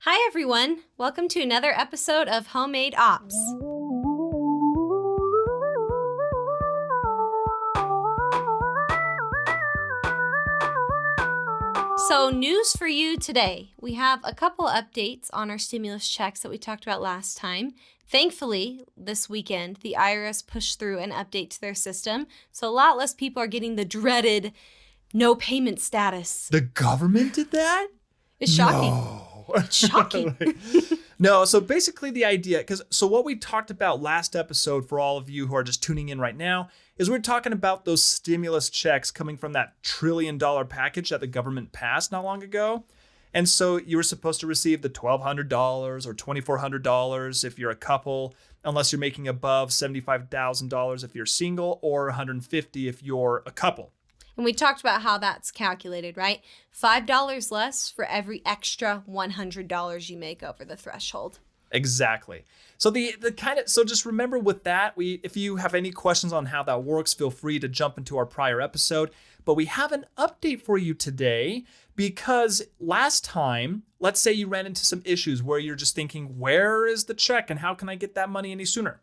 Hi, everyone. Welcome to another episode of Homemade Ops. So, news for you today. We have a couple updates on our stimulus checks that we talked about last time. Thankfully, this weekend, the IRS pushed through an update to their system, so a lot less people are getting the dreaded no payment status. The government did that? It's shocking. No. It's shocking. No, so basically the idea, so what we talked about last episode for all of you who are just tuning in right now, is we're talking about those stimulus checks coming from that $1 trillion package that the government passed not long ago. And so you were supposed to receive the $1,200 or $2,400 if you're a couple, unless you're making above $75,000 if you're single, or $150 if you're a couple. And we talked about how that's calculated, right? $5 less for every extra $100 you make over the threshold. Exactly. So so just remember with that, if you have any questions on how that works, feel free to jump into our prior episode. But we have an update for you today because last time, let's say you ran into some issues where you're just thinking, where is the check and how can I get that money any sooner?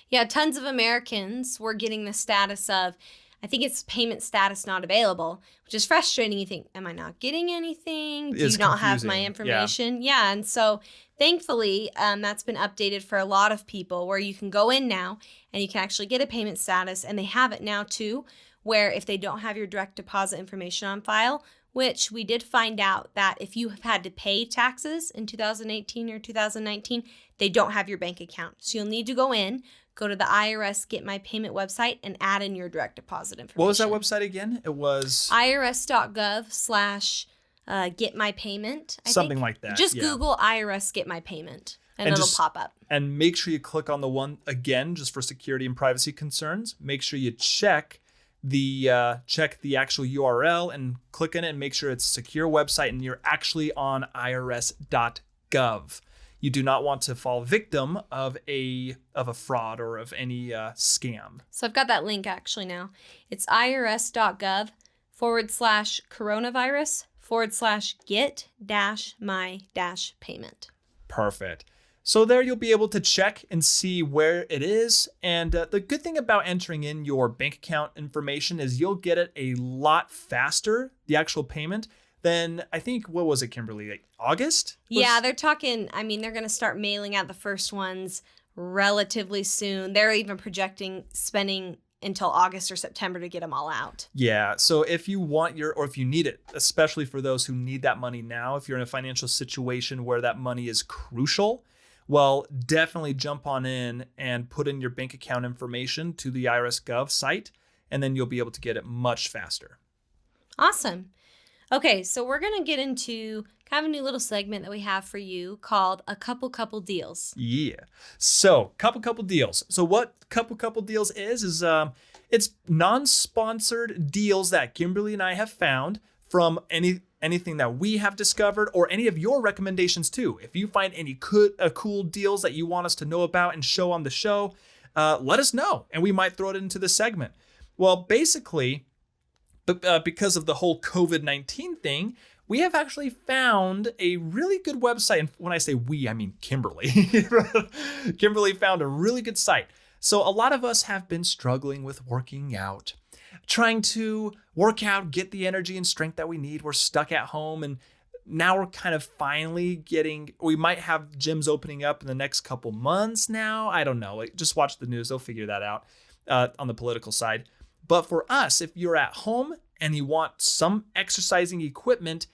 Yeah, tons of Americans were getting the status of, I think it's payment status not available, which is frustrating. You think, am I not getting anything? Do you not have my information? Yeah. And so thankfully, that's been updated for a lot of people where you can go in now and you can actually get a payment status. And they have it now too, where if they don't have your direct deposit information on file, which we did find out that if you have had to pay taxes in 2018 or 2019, they don't have your bank account. So you'll need to go to the IRS Get My Payment website and add in your direct deposit information. What was that website again? It was irs.gov/Get My Payment. Something like that. Just Google IRS Get My Payment and it'll pop up. And make sure you click on the one again, just for security and privacy concerns. Make sure you check the actual URL and click on it and make sure it's a secure website and you're actually on irs.gov. You do not want to fall victim of a fraud or of any scam. So I've got that link actually now. It's irs.gov/coronavirus/get-my-payment. Perfect. So there you'll be able to check and see where it is. And the good thing about entering in your bank account information is you'll get it a lot faster, the actual payment, than I think, what was it, Kimberly, like August? Yeah, they're talking, they're going to start mailing out the first ones relatively soon. They're even projecting spending until August or September to get them all out. Yeah, so if you want or if you need it, especially for those who need that money now, if you're in a financial situation where that money is crucial, well, definitely jump on in and put in your bank account information to the IRS Gov site, and then you'll be able to get it much faster. Awesome. Okay, so we're going to get into kind of a new little segment that we have for you called a couple deals. Yeah. So, couple deals. So what couple deals is it's non-sponsored deals that Kimberly and I have found from anything that we have discovered or any of your recommendations too. If you find any cool deals that you want us to know about and show on the show, let us know and we might throw it into the segment. Well, basically, but because of the whole COVID-19 thing, we have actually found a really good website. And when I say we, I mean Kimberly. Kimberly found a really good site. So a lot of us have been struggling with working out, trying to work out, get the energy and strength that we need. We're stuck at home and now we're kind of finally we might have gyms opening up in the next couple months now. I don't know. Just watch the news. They'll figure that out on the political side. But for us, if you're at home and you want some exercising equipment,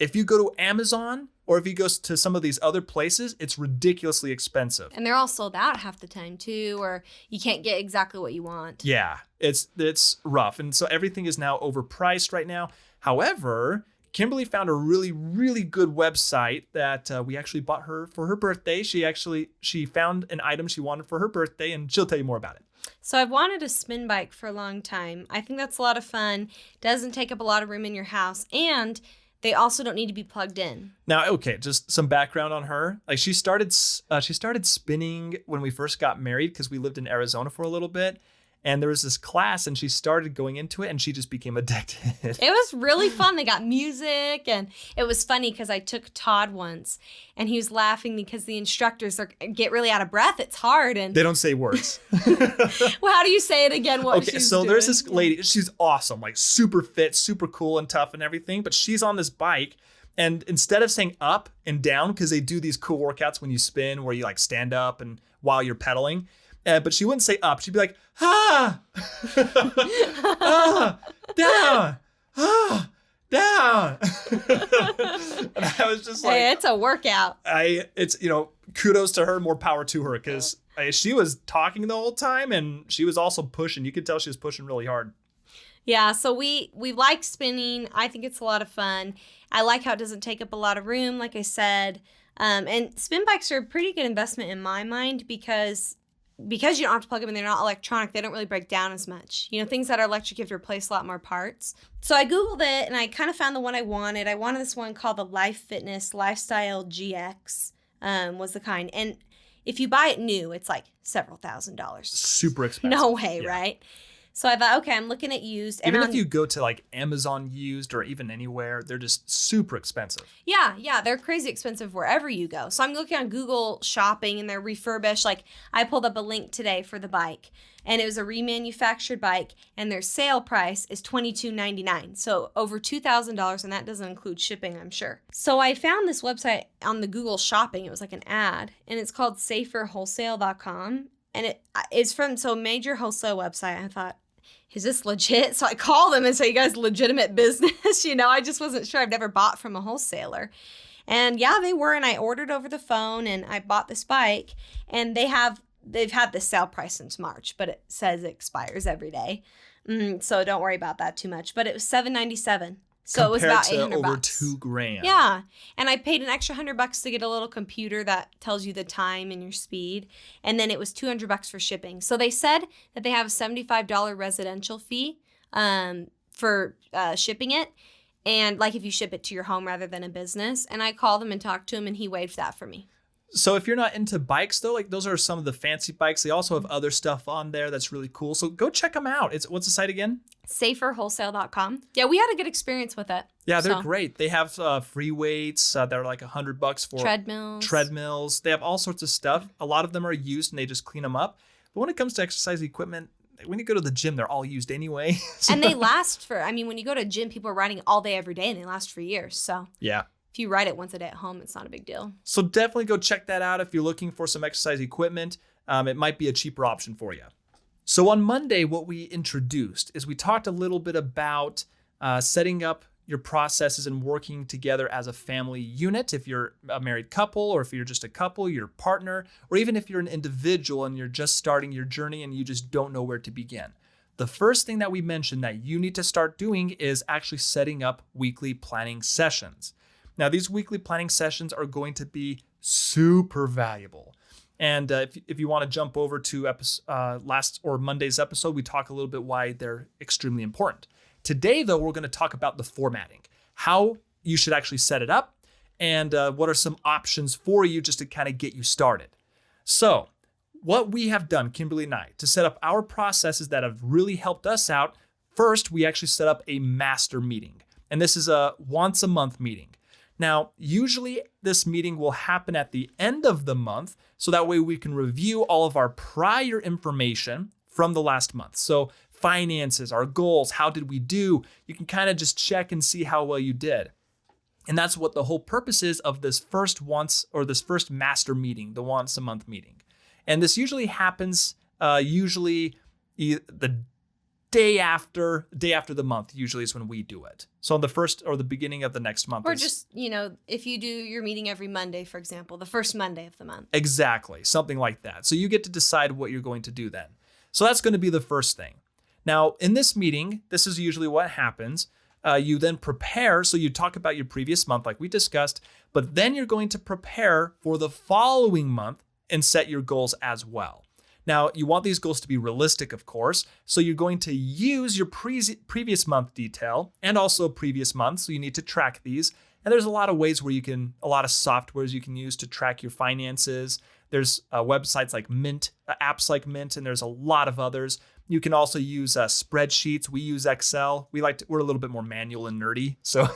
if you go to Amazon or if you go to some of these other places, it's ridiculously expensive. And they're all sold out half the time too, or you can't get exactly what you want. Yeah, it's rough. And so everything is now overpriced right now. However, Kimberly found a really, really good website that we actually bought her for her birthday. She found an item she wanted for her birthday, and she'll tell you more about it. So I've wanted a spin bike for a long time. I think that's a lot of fun. Doesn't take up a lot of room in your house, and they also don't need to be plugged in. Now, okay, just some background on her. Like she started spinning when we first got married because we lived in Arizona for a little bit. And there was this class and she started going into it and she just became addicted. It was really fun. They got music and it was funny because I took Todd once and he was laughing because the instructors get really out of breath. It's hard. And they don't say words. Well, how do you say it again? Okay, so there's this lady. She's awesome, like super fit, super cool and tough and everything. But she's on this bike. And instead of saying up and down, because they do these cool workouts when you spin where you like stand up and while you're pedaling. But she wouldn't say up. She'd be like, ah, ah, down, ah, down. And I was just like, hey, it's a workout. Kudos to her, more power to her, because she was talking the whole time and she was also pushing. You could tell she was pushing really hard. Yeah, so we like spinning. I think it's a lot of fun. I like how it doesn't take up a lot of room, like I said. And spin bikes are a pretty good investment in my mind because you don't have to plug them in, they're not electronic, they don't really break down as much. Things that are electric, you have to replace a lot more parts. So I Googled it and I kind of found the one I wanted. I wanted this one called the Life Fitness Lifestyle GX, was the kind. And if you buy it new, it's like several $1,000s. Super expensive. No way, yeah. Right? So I thought, okay, I'm looking at used. Even if you go to like Amazon used or even anywhere, they're just super expensive. Yeah, they're crazy expensive wherever you go. So I'm looking on Google Shopping and they're refurbished. Like I pulled up a link today for the bike and it was a remanufactured bike and their sale price is $22.99. So over $2,000 and that doesn't include shipping, I'm sure. So I found this website on the Google Shopping. It was like an ad and it's called saferwholesale.com. And it's from a major wholesale website. I thought, is this legit? So I called them and say, you guys legitimate business? I just wasn't sure. I've never bought from a wholesaler. And yeah, they were. And I ordered over the phone and I bought this bike. And they've had the sale price since March, but it says it expires every day. So don't worry about that too much. But it was $797. So it was about $800. Over $2,000. Yeah. And I paid an extra $100 to get a little computer that tells you the time and your speed. And then it was $200 for shipping. So they said that they have a $75 residential fee for shipping it. And like if you ship it to your home rather than a business. And I called him and talked to him and he waived that for me. So if you're not into bikes though, like those are some of the fancy bikes. They also have other stuff on there that's really cool. So go check them out. What's the site again? Saferwholesale.com. Yeah, we had a good experience with it. Yeah, they're great. They have free weights that are like $100 for treadmills. They have all sorts of stuff. A lot of them are used and they just clean them up. But when it comes to exercise equipment, when you go to the gym, they're all used anyway. And they last when you go to a gym, people are riding all day every day and they last for years. So yeah. If you ride it once a day at home, it's not a big deal. So definitely go check that out if you're looking for some exercise equipment. It might be a cheaper option for you. So on Monday, what we introduced is we talked a little bit about setting up your processes and working together as a family unit. If you're a married couple or if you're just a couple, your partner, or even if you're an individual and you're just starting your journey and you just don't know where to begin. The first thing that we mentioned that you need to start doing is actually setting up weekly planning sessions. Now, these weekly planning sessions are going to be super valuable. And if you want to jump over to Monday's episode, we talk a little bit why they're extremely important. Today, though, we're going to talk about the formatting, how you should actually set it up, and what are some options for you just to kind of get you started. So what we have done, Kimberly and I, to set up our processes that have really helped us out, first, we actually set up a master meeting. And this is a once a month meeting. Now, usually this meeting will happen at the end of the month, so that way we can review all of our prior information from the last month. So finances, our goals, how did we do? You can kind of just check and see how well you did. And that's what the whole purpose is of this first master meeting, the once a month meeting. And this usually happens the day after the month usually is when we do it. So the first or the beginning of the next month. Or just, if you do your meeting every Monday, for example, the first Monday of the month. Exactly. Something like that. So you get to decide what you're going to do then. So that's going to be the first thing. Now, in this meeting, this is usually what happens. You then prepare. So you talk about your previous month like we discussed, but then you're going to prepare for the following month and set your goals as well. Now, you want these goals to be realistic, of course, so you're going to use your previous month detail and also previous month, so you need to track these. And there's a lot of ways where a lot of softwares you can use to track your finances. There's websites like Mint, apps like Mint, and there's a lot of others. You can also use spreadsheets. We use Excel. We're a little bit more manual and nerdy. So,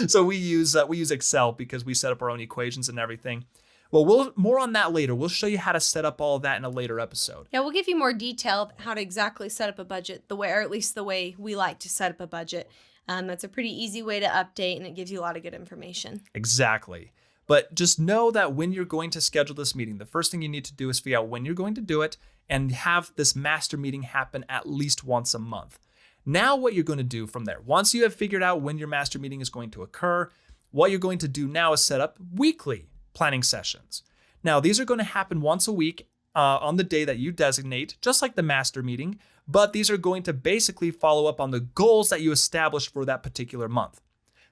so we use Excel because we set up our own equations and everything. Well, more on that later. We'll show you how to set up all of that in a later episode. Yeah, we'll give you more detail how to exactly set up a budget, or at least the way we like to set up a budget. That's a pretty easy way to update, and it gives you a lot of good information. Exactly. But just know that when you're going to schedule this meeting, the first thing you need to do is figure out when you're going to do it and have this master meeting happen at least once a month. Now, what you're going to do from there, once you have figured out when your master meeting is going to occur, what you're going to do now is set up weekly planning sessions. Now, these are going to happen once a week on the day that you designate, just like the master meeting, but these are going to basically follow up on the goals that you established for that particular month.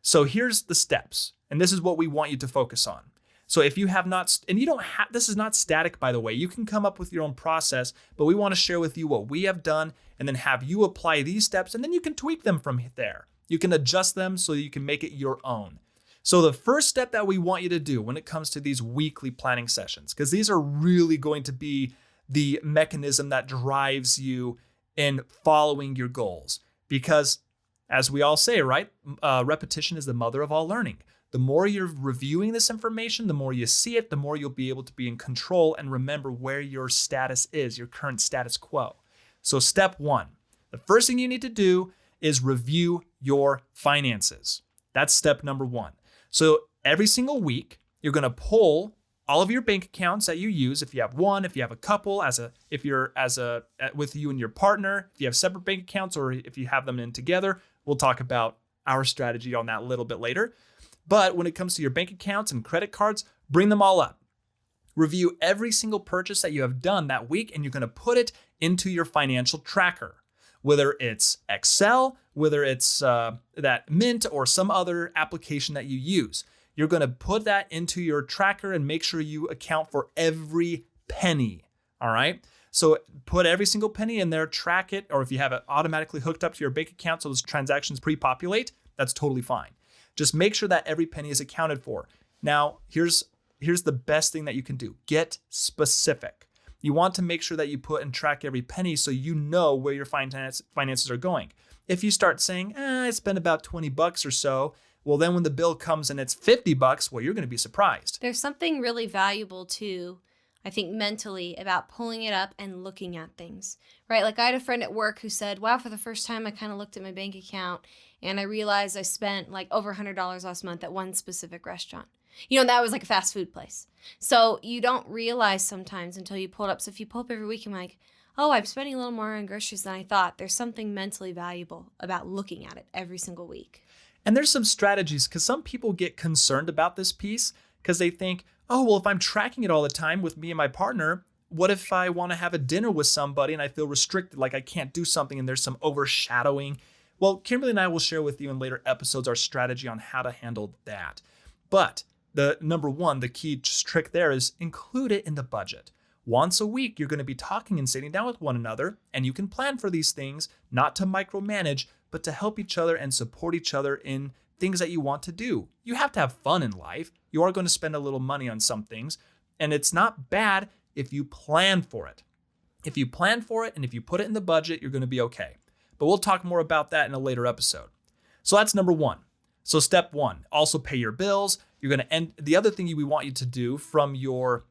So here's the steps, and this is what we want you to focus on. So if you have not, and you don't have, this is not static, by the way, you can come up with your own process, but we want to share with you what we have done and then have you apply these steps, and then you can tweak them from there. You can adjust them so you can make it your own. So the first step that we want you to do when it comes to these weekly planning sessions, because these are really going to be the mechanism that drives you in following your goals. Because as we all say, right, repetition is the mother of all learning. The more you're reviewing this information, the more you see it, the more you'll be able to be in control and remember where your status is, your current status quo. So step one, the first thing you need to do is review your finances. That's step number one. So every single week, you're going to pull all of your bank accounts that you use. If you have one, if you have a couple, with you and your partner, if you have separate bank accounts, or if you have them in together, we'll talk about our strategy on that a little bit later. But when it comes to your bank accounts and credit cards, bring them all up. Review every single purchase that you have done that week, and you're going to put it into your financial tracker. Whether it's Excel, whether it's that Mint or some other application that you use. You're going to put that into your tracker and make sure you account for every penny, all right? So put every single penny in there, track it, or if you have it automatically hooked up to your bank account so those transactions pre-populate, that's totally fine. Just make sure that every penny is accounted for. Now, here's the best thing that you can do. Get specific. You want to make sure that you put and track every penny so you know where your finances are going. If you start saying, I spent about $20 or so, well, then when the bill comes and it's $50, well, you're going to be surprised. There's something really valuable too, I think mentally, about pulling it up and looking at things, right? Like I had a friend at work who said, wow, for the first time, I kind of looked at my bank account and I realized I spent like over $100 last month at one specific restaurant. That was like a fast food place. So you don't realize sometimes until you pull it up. So if you pull up every week, I'm like, oh, I'm spending a little more on groceries than I thought. There's something mentally valuable about looking at it every single week. And there's some strategies because some people get concerned about this piece because they think, oh, well, if I'm tracking it all the time with me and my partner, what if I want to have a dinner with somebody and I feel restricted, like I can't do something and there's some overshadowing? Well, Kimberly and I will share with you in later episodes our strategy on how to handle that. But the number one, the key trick there is include it in the budget. Once a week, you're going to be talking and sitting down with one another, and you can plan for these things, not to micromanage, but to help each other and support each other in things that you want to do. You have to have fun in life. You are going to spend a little money on some things, and it's not bad if you plan for it. If you plan for it and if you put it in the budget, you're going to be okay. But we'll talk more about that in a later episode. So that's number one. So step one, also pay your bills. You're going to end. The other thing we want you to do from your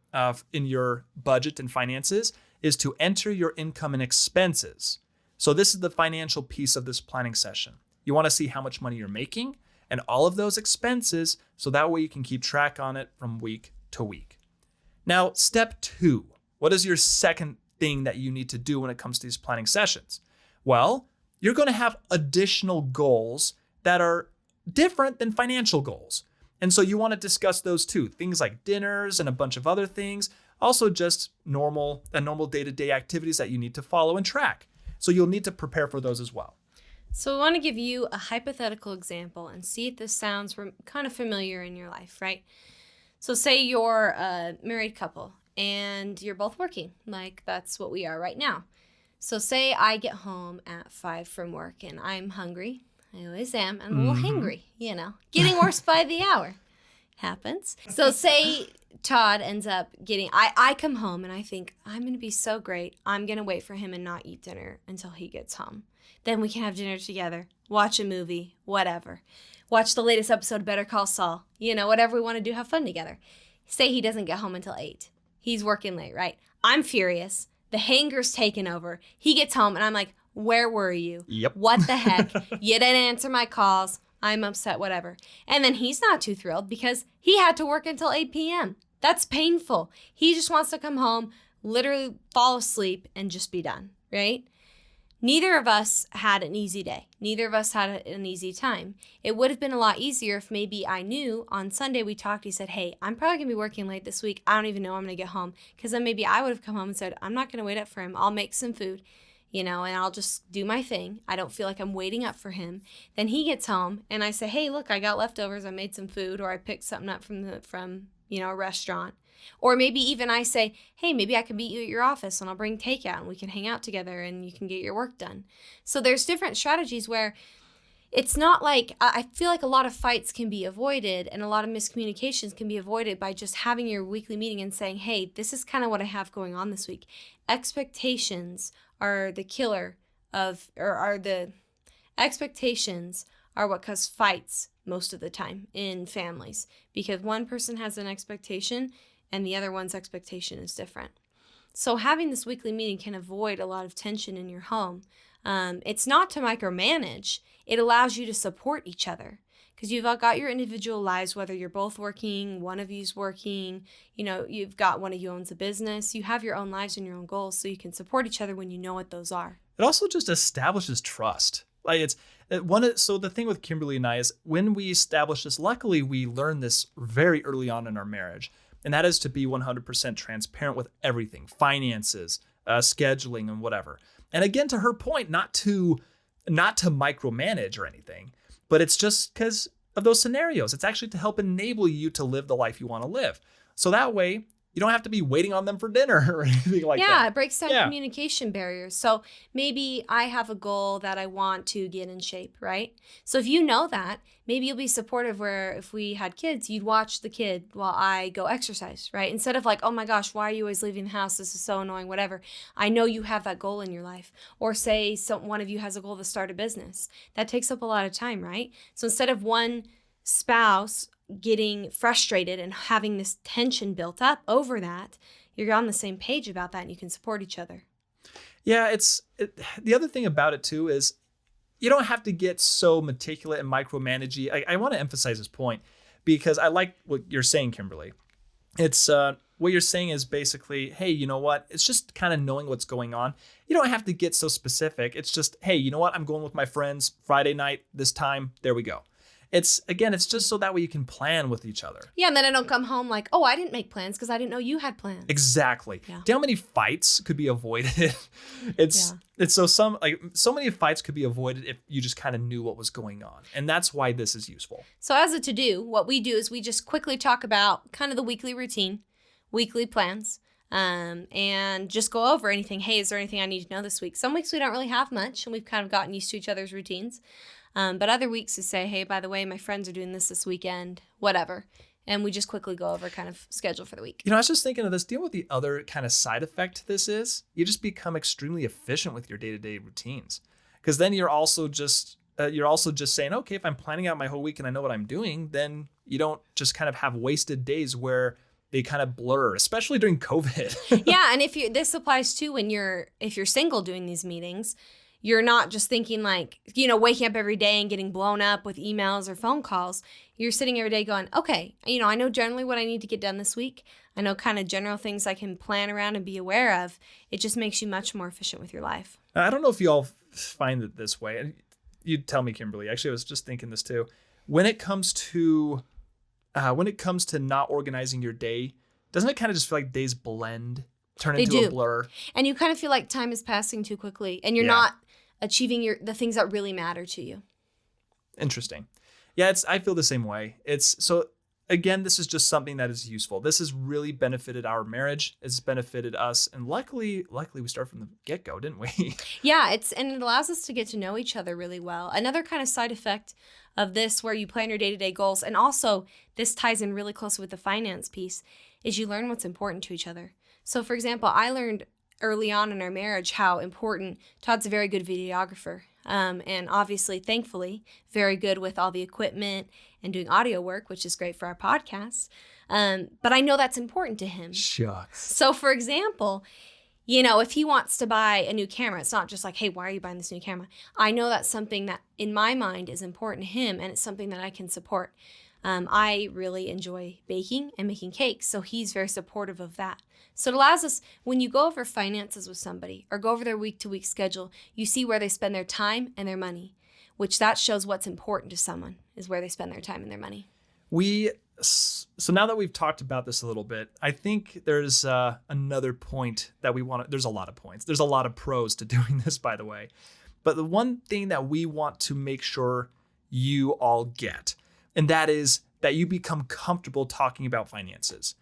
in your budget and finances is to enter your income and expenses. So this is the financial piece of this planning session. You want to see how much money you're making and all of those expenses, so that way you can keep track on it from week to week. Now, step two, what is your second thing that you need to do when it comes to these planning sessions? Well, you're going to have additional goals that are different than financial goals. And so you want to discuss those too, things like dinners and a bunch of other things, also just normal day-to-day activities that you need to follow and track. So you'll need to prepare for those as well. So I want to give you a hypothetical example and see if this sounds kind of familiar in your life, right? So say you're a married couple and you're both working, like that's what we are right now. So say I get home at 5 from work and I'm hungry. I always am. I'm a little hangry, getting worse by the hour. Happens. So say Todd ends up getting, I come home and I think, I'm going to be so great. I'm going to wait for him and not eat dinner until he gets home. Then we can have dinner together, watch a movie, whatever. Watch the latest episode of Better Call Saul. Whatever we want to do, have fun together. Say he doesn't get home until 8. He's working late, right? I'm furious. The hanger's taken over. He gets home and I'm like, where were you? Yep. What the heck? You didn't answer my calls. I'm upset, whatever. And then he's not too thrilled because he had to work until 8 p.m. That's painful. He just wants to come home, literally fall asleep, and just be done, right? Neither of us had an easy day. Neither of us had an easy time. It would have been a lot easier if maybe I knew on Sunday we talked, he said, hey, I'm probably going to be working late this week. I don't even know I'm going to get home. Because then maybe I would have come home and said, I'm not going to wait up for him. I'll make some food, and I'll just do my thing. I don't feel like I'm waiting up for him. Then he gets home and I say, hey, look, I got leftovers. I made some food, or I picked something up from a restaurant. Or maybe even I say, hey, maybe I can meet you at your office and I'll bring takeout and we can hang out together and you can get your work done. So there's different strategies where it's not like, I feel like a lot of fights can be avoided and a lot of miscommunications can be avoided by just having your weekly meeting and saying, hey, this is kind of what I have going on this week. Expectations are the killer expectations are what cause fights most of the time in families, because one person has an expectation and the other one's expectation is different. So having this weekly meeting can avoid a lot of tension in your home. It's not to micromanage. It allows you to support each other because you've all got your individual lives, whether you're both working, one of you's working, you've got one of you owns a business. You have your own lives and your own goals, so you can support each other when you know what those are. It also just establishes trust. So the thing with Kimberly and I is when we establish this, luckily we learned this very early on in our marriage. And that is to be 100% transparent with everything, finances, scheduling, and whatever. And again, to her point, not to micromanage or anything, but it's just because of those scenarios. It's actually to help enable you to live the life you want to live. So that way, you don't have to be waiting on them for dinner or anything like that. Yeah, it breaks down communication barriers. So maybe I have a goal that I want to get in shape, right? So if you know that, maybe you'll be supportive where if we had kids, you'd watch the kid while I go exercise, right? Instead of like, oh my gosh, why are you always leaving the house? This is so annoying, whatever. I know you have that goal in your life. Or say one of you has a goal to start a business. That takes up a lot of time, right? So instead of one spouse getting frustrated and having this tension built up over that, you're on the same page about that and you can support each other. Yeah, the other thing about it too is you don't have to get so meticulous and micromanagey. I want to emphasize this point because I like what you're saying, Kimberly. It's what you're saying is basically, hey, you know what? It's just kind of knowing what's going on. You don't have to get so specific. It's just, hey, you know what? I'm going with my friends Friday night this time. There we go. It's just so that way you can plan with each other. Yeah, and then I don't come home like, oh, I didn't make plans because I didn't know you had plans. Exactly. Yeah. Do you know how many fights could be avoided? It's so many fights could be avoided if you just kind of knew what was going on. And that's why this is useful. So as a to-do, what we do is we just quickly talk about kind of the weekly routine, weekly plans, and just go over anything. Hey, is there anything I need to know this week? Some weeks we don't really have much and we've kind of gotten used to each other's routines. But other weeks we say, hey, by the way, my friends are doing this weekend, whatever. And we just quickly go over kind of schedule for the week. I was just thinking of this. Deal with the other kind of side effect to this is you just become extremely efficient with your day-to-day routines. Because then you're also just saying, okay, if I'm planning out my whole week and I know what I'm doing, then you don't just kind of have wasted days where they kind of blur, especially during COVID. Yeah, and this applies too if you're single doing these meetings. You're not just thinking like, waking up every day and getting blown up with emails or phone calls. You're sitting every day going, okay, I know generally what I need to get done this week. I know kind of general things I can plan around and be aware of. It just makes you much more efficient with your life. I don't know if you all find it this way. And you tell me, Kimberly. Actually, I was just thinking this too. When it comes to not organizing your day, doesn't it kind of just feel like days blend, turn into a blur? And you kind of feel like time is passing too quickly and you're not achieving the things that really matter to you. Interesting. Yeah, I feel the same way. Again, this is just something that is useful. This has really benefited our marriage. It's benefited us. And luckily we started from the get-go, didn't we? Yeah, and it allows us to get to know each other really well. Another kind of side effect of this where you plan your day-to-day goals. And also, this ties in really close with the finance piece, is you learn what's important to each other. So for example, I learned early on in our marriage how important, Todd's a very good videographer. And obviously, thankfully, very good with all the equipment and doing audio work, which is great for our podcast. But I know that's important to him. Shucks. So for example, if he wants to buy a new camera, it's not just like, hey, why are you buying this new camera? I know that's something that in my mind is important to him, and it's something that I can support. I really enjoy baking and making cakes, so he's very supportive of that. So it allows us, when you go over finances with somebody or go over their week-to-week schedule, you see where they spend their time and their money, which that shows what's important to someone, is where they spend their time and their money. So now that we've talked about this a little bit, I think there's another point that we want to, there's a lot of points. There's a lot of pros to doing this, by the way. But the one thing that we want to make sure you all get, and that is that you become comfortable talking about finances.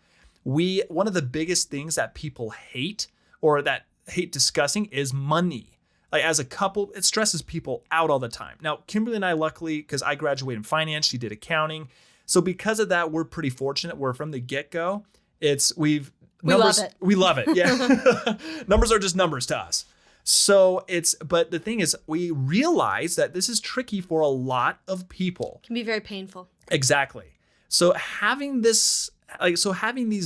One of the biggest things that people hate or that hate discussing is money. Like as a couple, it stresses people out all the time. Now, Kimberly and I, luckily, because I graduated in finance, she did accounting. So because of that, we're pretty fortunate. We're from the get-go. We love it. We love it. Yeah. Numbers are just numbers to us. So but the thing is, we realize that this is tricky for a lot of people. It can be very painful. Exactly. So having these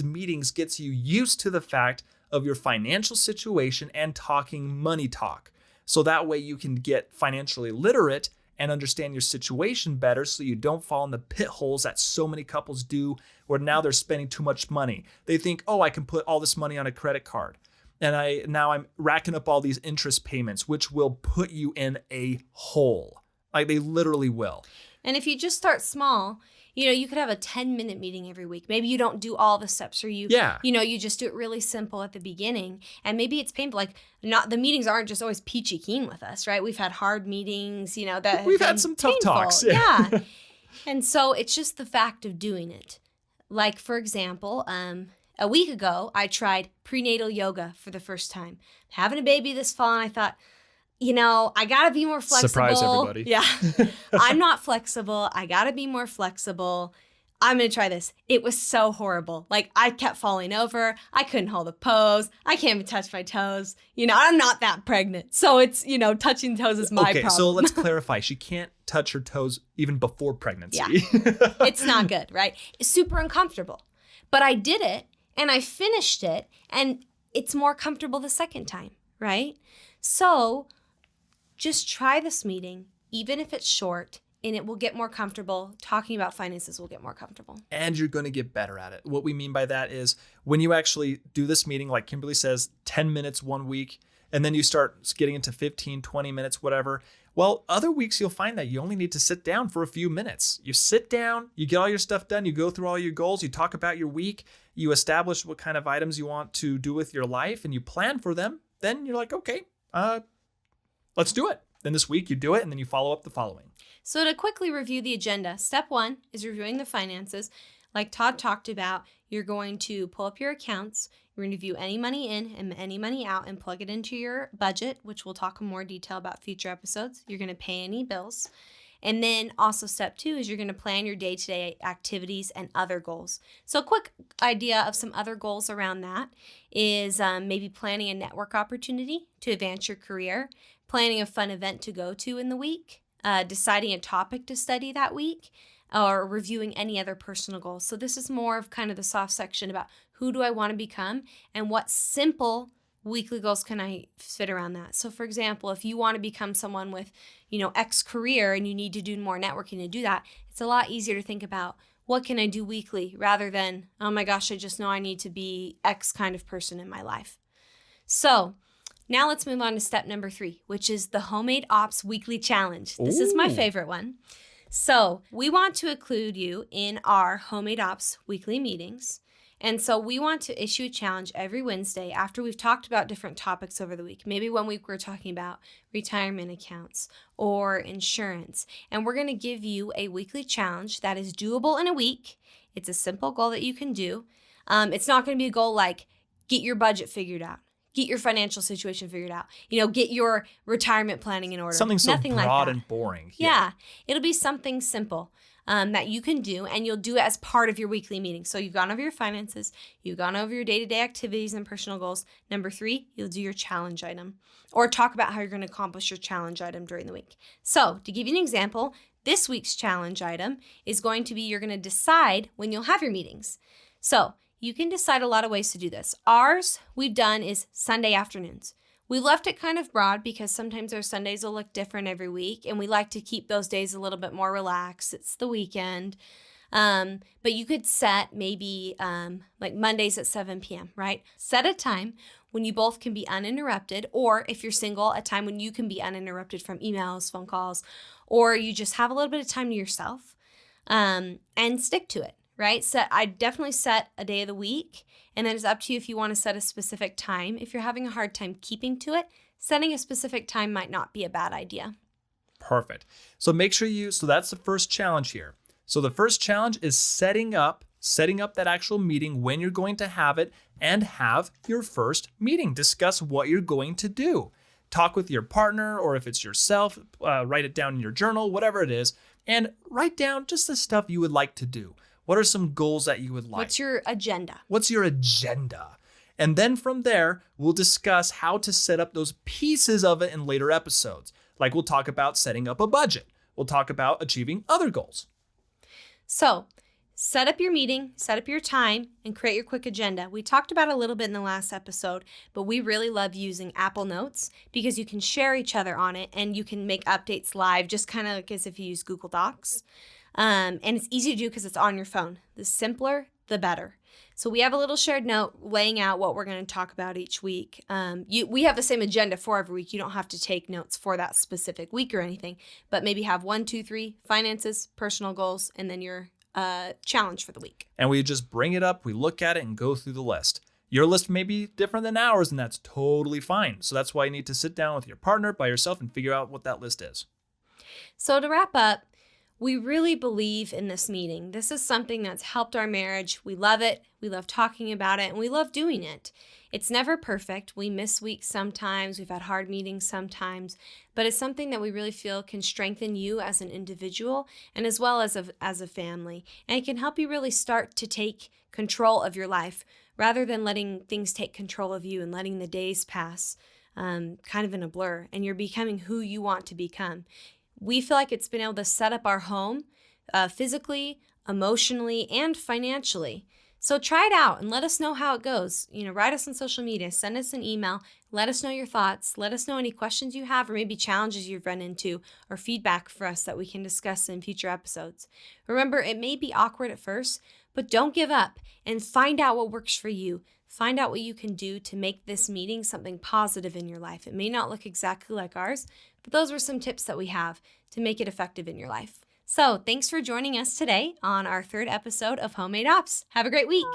meetings gets you used to the fact of your financial situation and talking money talk. So that way you can get financially literate and understand your situation better, so you don't fall in the pit holes that so many couples do, where now they're spending too much money. They think, oh, I can put all this money on a credit card. And I'm racking up all these interest payments, which will put you in a hole. Like they literally will. And if you just start small, you could have a 10-minute meeting every week. Maybe you don't do all the steps, or you just do it really simple at the beginning. And maybe it's painful. Like the meetings aren't just always peachy keen with us, right? We've had hard meetings, that we've had some tough talks. Yeah. And so it's just the fact of doing it. Like, for example, a week ago, I tried prenatal yoga for the first time. Having a baby this fall, and I thought, I got to be more flexible. Surprise everybody. Yeah. I'm not flexible. I got to be more flexible. I'm going to try this. It was so horrible. Like, I kept falling over. I couldn't hold a pose. I can't even touch my toes. I'm not that pregnant. So it's, touching toes is my problem. Okay, so let's clarify. She can't touch her toes even before pregnancy. Yeah. It's not good, right? It's super uncomfortable. But I did it, and I finished it, and it's more comfortable the second time, right? So just try this meeting, even if it's short, and it will get more comfortable. Talking about finances will get more comfortable. And you're going to get better at it. What we mean by that is when you actually do this meeting, like Kimberly says, 10 minutes one week, and then you start getting into 15, 20 minutes, whatever. Well, other weeks you'll find that you only need to sit down for a few minutes. You sit down, you get all your stuff done, you go through all your goals, you talk about your week, you establish what kind of items you want to do with your life, and you plan for them. Then you're like, okay, let's do it. Then this week you do it, and then you follow up the following. So to quickly review the agenda, step 1 is reviewing the finances. Like Todd talked about, you're going to pull up your accounts. You're going to view any money in and any money out and plug it into your budget, which we'll talk in more detail about future episodes. You're going to pay any bills. And then also step 2 is you're going to plan your day-to-day activities and other goals. So a quick idea of some other goals around that is maybe planning a network opportunity to advance your career, planning a fun event to go to in the week, deciding a topic to study that week, or reviewing any other personal goals. So this is more of kind of the soft section about who do I want to become and what simple weekly goals can I fit around that. So for example, if you want to become someone with, X career and you need to do more networking to do that, it's a lot easier to think about what can I do weekly rather than, oh my gosh, I just know I need to be X kind of person in my life. So now let's move on to step number 3, which is the Homemade Ops Weekly Challenge. This is my favorite one. So we want to include you in our Homemade Ops weekly meetings. And so we want to issue a challenge every Wednesday after we've talked about different topics over the week. Maybe one week we're talking about retirement accounts or insurance. And we're going to give you a weekly challenge that is doable in a week. It's a simple goal that you can do. It's not going to be a goal like get your budget figured out, get your financial situation figured out. Get your retirement planning in order. Something so Nothing broad like that. and boring. Yeah. It'll be something simple that you can do, and you'll do it as part of your weekly meeting. So you've gone over your finances, you've gone over your day-to-day activities and personal goals. Number 3, you'll do your challenge item or talk about how you're going to accomplish your challenge item during the week. So to give you an example, this week's challenge item is going to be you're going to decide when you'll have your meetings. So you can decide a lot of ways to do this. Ours, we've done is Sunday afternoons. We left it kind of broad because sometimes our Sundays will look different every week, and we like to keep those days a little bit more relaxed. It's the weekend. But you could set maybe like Mondays at 7 p.m., right? Set a time when you both can be uninterrupted, or if you're single, a time when you can be uninterrupted from emails, phone calls, or you just have a little bit of time to yourself, and stick to it, right? So I definitely set a day of the week, and then it's up to you if you want to set a specific time. If you're having a hard time keeping to it, setting a specific time might not be a bad idea. Perfect. So make sure so that's the first challenge here. So the first challenge is setting up that actual meeting when you're going to have it, and have your first meeting. Discuss what you're going to do. Talk with your partner, or if it's yourself, write it down in your journal, whatever it is, and write down just the stuff you would like to do. What are some goals that you would like? What's your agenda? And then from there, we'll discuss how to set up those pieces of it in later episodes. Like we'll talk about setting up a budget. We'll talk about achieving other goals. So set up your meeting, set up your time, and create your quick agenda. We talked about it a little bit in the last episode, but we really love using Apple Notes because you can share each other on it, and you can make updates live, just kind of like as if you use Google Docs. And it's easy to do because it's on your phone. The simpler, the better. So we have a little shared note laying out what we're going to talk about each week. We have the same agenda for every week. You don't have to take notes for that specific week or anything, but maybe have 1, 2, 3 finances, personal goals, and then your challenge for the week. And we just bring it up, we look at it, and go through the list. Your list may be different than ours, and that's totally fine. So that's why you need to sit down with your partner, by yourself, and figure out what that list is. So to wrap up, we really believe in this meeting. This is something that's helped our marriage. We love it. We love talking about it, and we love doing it. It's never perfect. We miss weeks sometimes. We've had hard meetings sometimes, but it's something that we really feel can strengthen you as an individual and as well as a family. And it can help you really start to take control of your life rather than letting things take control of you and letting the days pass kind of in a blur, and you're becoming who you want to become. We feel like it's been able to set up our home physically, emotionally, and financially. So try it out and let us know how it goes. Write us on social media, send us an email, let us know your thoughts, let us know any questions you have or maybe challenges you've run into or feedback for us that we can discuss in future episodes. Remember, it may be awkward at first, but don't give up and find out what works for you. Find out what you can do to make this meeting something positive in your life. It may not look exactly like ours, but those were some tips that we have to make it effective in your life. So thanks for joining us today on our 3rd episode of Homemade Ops. Have a great week.